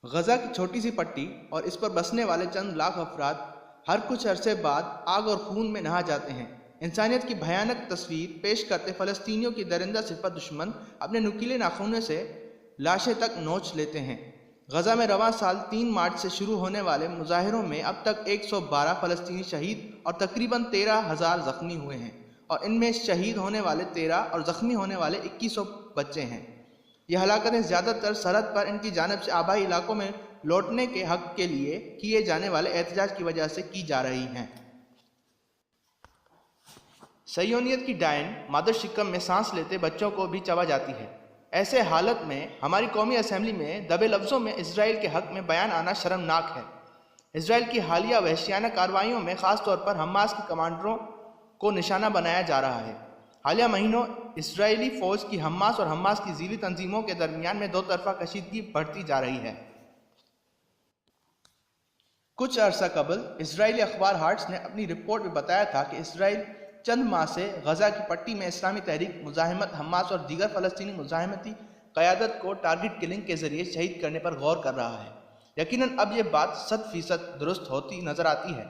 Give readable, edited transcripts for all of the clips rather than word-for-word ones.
غزہ کی چھوٹی سی پٹی اور اس پر بسنے والے چند لاکھ افراد ہر کچھ عرصے بعد آگ اور خون میں نہا جاتے ہیں۔ انسانیت کی بھیانک تصویر پیش کرتے فلسطینیوں کی درندہ صفت دشمن اپنے نکیلے ناخنوں سے لاشیں تک نوچ لیتے ہیں۔ غزہ میں رواں سال 3 مارچ سے شروع ہونے والے مظاہروں میں اب تک 112 فلسطینی شہید اور تقریباً 13,000 زخمی ہوئے ہیں، اور ان میں شہید ہونے والے 13 اور زخمی ہونے والے 2100 بچے ہیں۔ یہ ہلاکتیں زیادہ تر سرحد پر ان کی جانب سے آبائی علاقوں میں لوٹنے کے حق کے لیے کیے جانے والے احتجاج کی وجہ سے کی جا رہی ہیں۔ صہیونیت کی ڈائن مادر شکم میں سانس لیتے بچوں کو بھی چبا جاتی ہے۔ ایسے حالت میں ہماری قومی اسمبلی میں دبے لفظوں میں اسرائیل کے حق میں بیان آنا شرمناک ہے۔ اسرائیل کی حالیہ وحشیانہ کارروائیوں میں خاص طور پر حماس کے کمانڈروں کو نشانہ بنایا جا رہا ہے۔ حالیہ مہینوں اسرائیلی فوج کی حماس اور حماس کی ذیلی تنظیموں کے درمیان میں دو طرفہ کشیدگی بڑھتی جا رہی ہے۔ کچھ عرصہ قبل اسرائیلی اخبار ہارٹس نے اپنی رپورٹ میں بتایا تھا کہ اسرائیل چند ماہ سے غزہ کی پٹی میں اسلامی تحریک مزاحمت حماس اور دیگر فلسطینی مزاحمتی قیادت کو ٹارگٹ کلنگ کے ذریعے شہید کرنے پر غور کر رہا ہے۔ یقیناً اب یہ بات 100% درست ہوتی نظر آتی ہے۔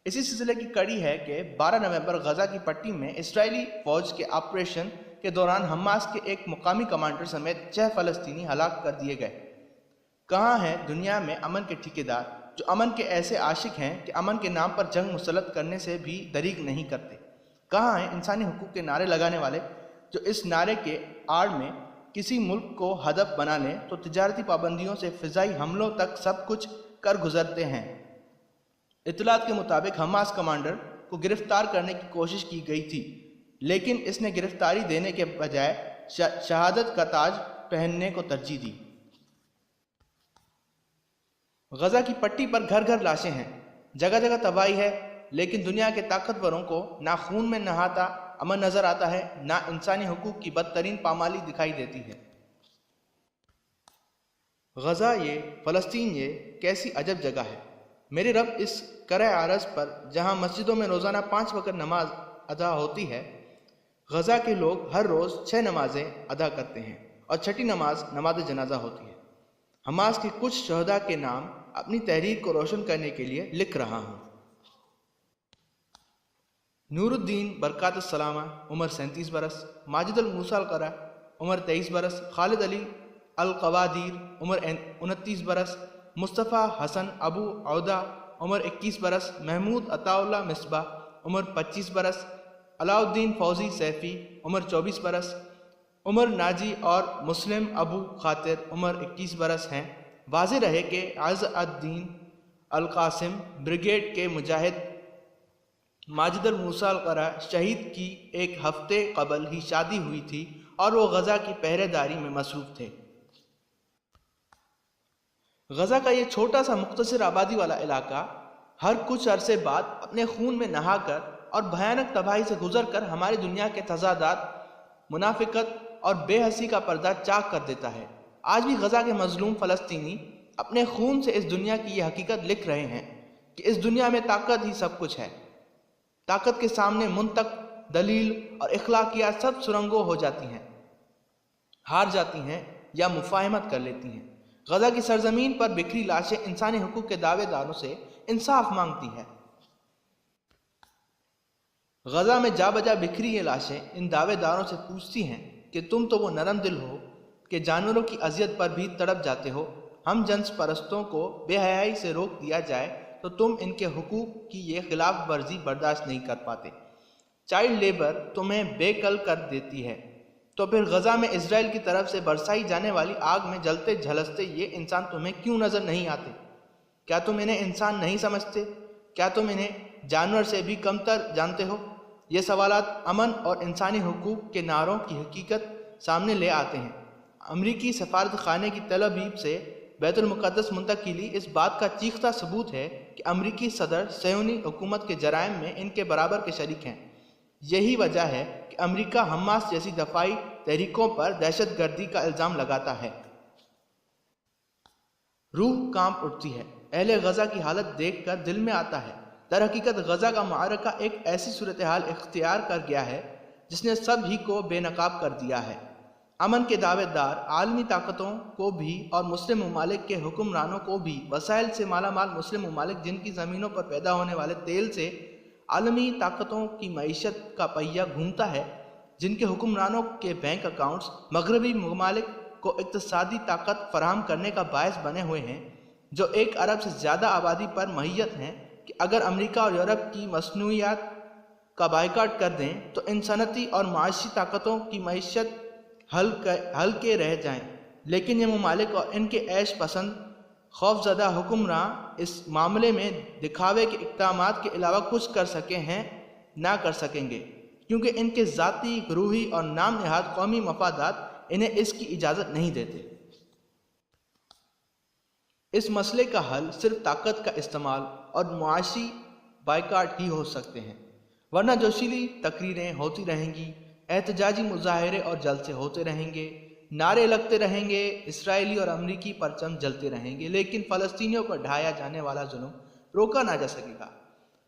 اسی سلسلے کی کڑی ہے کہ 12 نومبر غزہ کی پٹی میں اسرائیلی فوج کے آپریشن کے دوران حماس کے ایک مقامی کمانڈر سمیت 6 فلسطینی ہلاک کر دیے گئے۔ کہاں ہیں دنیا میں امن کے ٹھیکیدار جو امن کے ایسے عاشق ہیں کہ امن کے نام پر جنگ مسلط کرنے سے بھی دریغ نہیں کرتے؟ کہاں ہیں انسانی حقوق کے نعرے لگانے والے جو اس نعرے کے آڑ میں کسی ملک کو ہدف بنا لیں تو تجارتی پابندیوں سے فضائی حملوں تک سب کچھ کر گزرتے ہیں؟ اطلاعات کے مطابق حماس کمانڈر کو گرفتار کرنے کی کوشش کی گئی تھی، لیکن اس نے گرفتاری دینے کے بجائے شہادت کا تاج پہننے کو ترجیح دی۔ غزہ کی پٹی پر گھر گھر لاشیں ہیں، جگہ جگہ تباہی ہے، لیکن دنیا کے طاقتوروں کو نہ خون میں نہاتا امن نظر آتا ہے، نہ انسانی حقوق کی بدترین پامالی دکھائی دیتی ہے۔ غزہ یہ، فلسطین یہ، کیسی عجب جگہ ہے۔ میرے رب اس کرۂ ارض پر جہاں مسجدوں میں روزانہ 5 وقت نماز ادا ہوتی ہے، غزہ کے لوگ ہر روز 6 نمازیں ادا کرتے ہیں، اور چھٹی نماز نماز جنازہ ہوتی ہے۔ حماس کے کچھ شہداء کے نام اپنی تحریر کو روشن کرنے کے لیے لکھ رہا ہوں۔ نور الدین برکات السلامہ عمر 37 برس، ماجد الموسیٰ القرہ عمر 23 برس، خالد علی القوادیر عمر 29 برس، مصطفیٰ حسن ابو عودہ عمر 21 برس، محمود عطا اللہ مصباح عمر 25 برس، علاء الدین فوزی سیفی عمر 24 برس، عمر ناجی اور مسلم ابو خاطر عمر 21 برس ہیں۔ واضح رہے کہ عز الدین القاسم بریگیڈ کے مجاہد ماجد الموسیٰ القرہ شہید کی ایک ہفتے قبل ہی شادی ہوئی تھی اور وہ غزہ کی پہرے داری میں مصروف تھے۔ غزہ کا یہ چھوٹا سا مختصر آبادی والا علاقہ ہر کچھ عرصے بعد اپنے خون میں نہا کر اور بھیانک تباہی سے گزر کر ہماری دنیا کے تضادات، منافقت اور بے حسی کا پردہ چاک کر دیتا ہے۔ آج بھی غزہ کے مظلوم فلسطینی اپنے خون سے اس دنیا کی یہ حقیقت لکھ رہے ہیں کہ اس دنیا میں طاقت ہی سب کچھ ہے۔ طاقت کے سامنے منطق، دلیل اور اخلاقیات سب سرنگوں ہو جاتی ہیں، ہار جاتی ہیں یا مفاہمت کر لیتی ہیں۔ غزہ کی سرزمین پر بکھری لاشیں انسانی حقوق کے دعوے داروں سے انصاف مانگتی ہیں۔ غزہ میں جا بجا بکھری یہ لاشیں ان دعوے داروں سے پوچھتی ہیں کہ تم تو وہ نرم دل ہو کہ جانوروں کی اذیت پر بھی تڑپ جاتے ہو، ہم جنس پرستوں کو بے حیائی سے روک دیا جائے تو تم ان کے حقوق کی یہ خلاف ورزی برداشت نہیں کر پاتے۔ چائلڈ لیبر تمہیں بے کل کر دیتی ہے، تو پھر غزہ میں اسرائیل کی طرف سے برسائی جانے والی آگ میں جلتے جھلستے یہ انسان تمہیں کیوں نظر نہیں آتے؟ کیا تم انہیں انسان نہیں سمجھتے؟ کیا تم انہیں جانور سے بھی کمتر جانتے ہو؟ یہ سوالات امن اور انسانی حقوق کے نعروں کی حقیقت سامنے لے آتے ہیں۔ امریکی سفارت خانے کی تل ابیب سے بیت المقدس منتقلی اس بات کا چیختہ ثبوت ہے کہ امریکی صدر صہیونی حکومت کے جرائم میں ان کے برابر کے شریک ہیں۔ یہی وجہ ہے کہ امریکہ حماس جیسی دفاعی تحریکوں پر دہشت گردی کا الزام لگاتا ہے۔ روح کانپ اٹھتی ہے، اہل غزہ کی حالت دیکھ کر دل میں آتا ہے۔ در حقیقت غزہ کا معرکہ ایک ایسی صورتحال اختیار کر گیا ہے جس نے سب ہی کو بے نقاب کر دیا ہے۔ امن کے دعوے دار عالمی طاقتوں کو بھی اور مسلم ممالک کے حکمرانوں کو بھی وسائل سے مالا مال مسلم ممالک جن کی زمینوں پر پیدا ہونے والے تیل سے عالمی طاقتوں کی معیشت کا پہیہ گھومتا ہے، جن کے حکمرانوں کے بینک اکاؤنٹس مغربی ممالک کو اقتصادی طاقت فراہم کرنے کا باعث بنے ہوئے ہیں، جو 1 ارب سے زیادہ آبادی پر محیط ہیں، کہ اگر امریکہ اور یورپ کی مصنوعات کا بائیکاٹ کر دیں تو ان صنعتی اور معاشی طاقتوں کی معیشت حل کے رہ جائیں۔ لیکن یہ ممالک اور ان کے عیش پسند خوفزدہ حکمراں اس معاملے میں دکھاوے کے اقدامات کے علاوہ کچھ کر سکے ہیں نہ کر سکیں گے، کیونکہ ان کے ذاتی، گروہی اور نام نہاد قومی مفادات انہیں اس کی اجازت نہیں دیتے۔ اس مسئلے کا حل صرف طاقت کا استعمال اور معاشی بائیکاٹ ہی ہو سکتے ہیں، ورنہ جوشیلی تقریریں ہوتی رہیں گی، احتجاجی مظاہرے اور جلسے ہوتے رہیں گے، نعرے لگتے رہیں گے، اسرائیلی اور امریکی پرچم جلتے رہیں گے، لیکن فلسطینیوں پر ڈھایا جانے والا ظلم روکا نہ جا سکے گا۔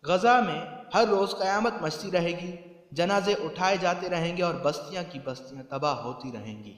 غزہ میں ہر روز قیامت مچتی رہے گی، جنازے اٹھائے جاتے رہیں گے اور بستیاں کی بستیاں تباہ ہوتی رہیں گی۔